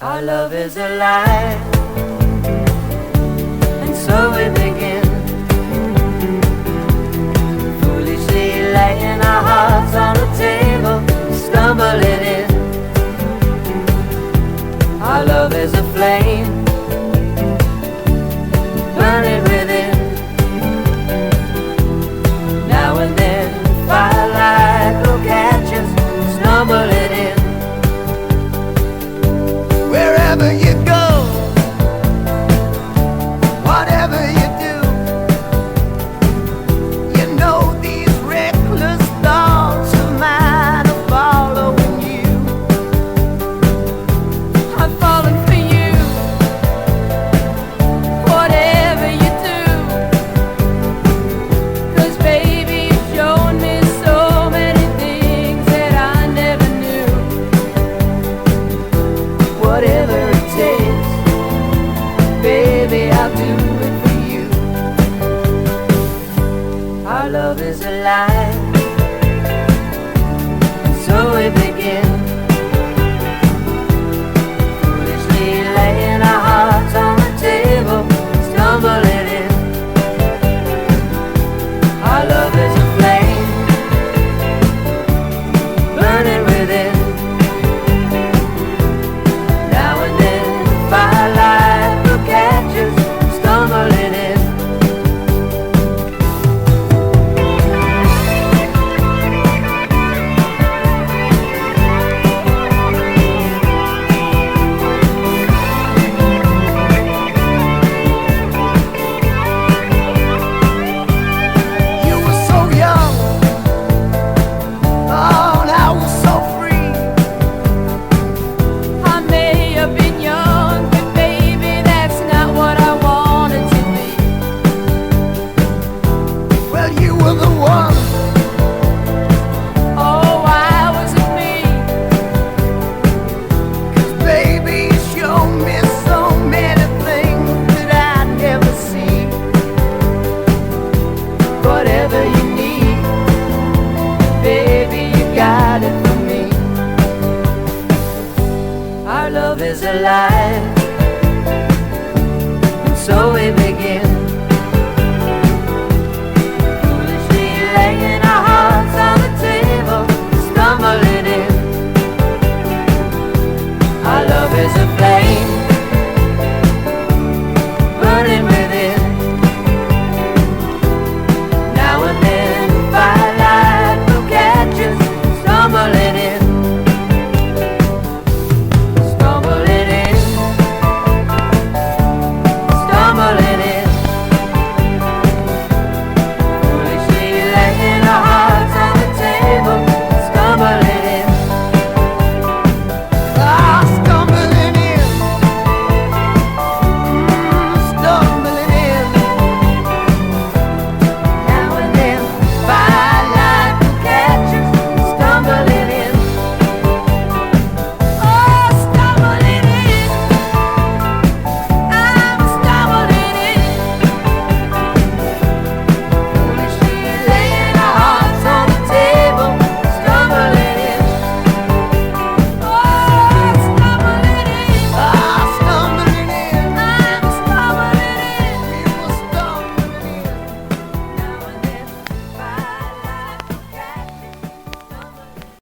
Our love is alive, and so we begin, foolishly laying our hearts on the table, stumbling in. Our love is a flame, burning within. Now and then, firelight will catch us, stumbling in. Wherever you go, whatever you do, you know these reckless thoughts of mine are following you. I'm falling for you, whatever you do, 'cause baby you've shown me so many things that I never knew. Whatever it takes, baby, I'll do it for you. Our love is alive, and so we begin, foolishly laying our hearts on the table, stumbling in. Our love is a flame, burning within. Now and then, firelight will catch us, stumbling in. You were so young, oh, and I was so free. I may have been young, but baby that's not what I wanted to be. Well, you were the one. Oh, why was it me? 'Cause baby, you showed me so many things that I'd never see. Whatever you need, baby, you got it for me. Our love is alive, and so we begin, foolishly laying our hearts on the table, stumbling in. Our love is a flame,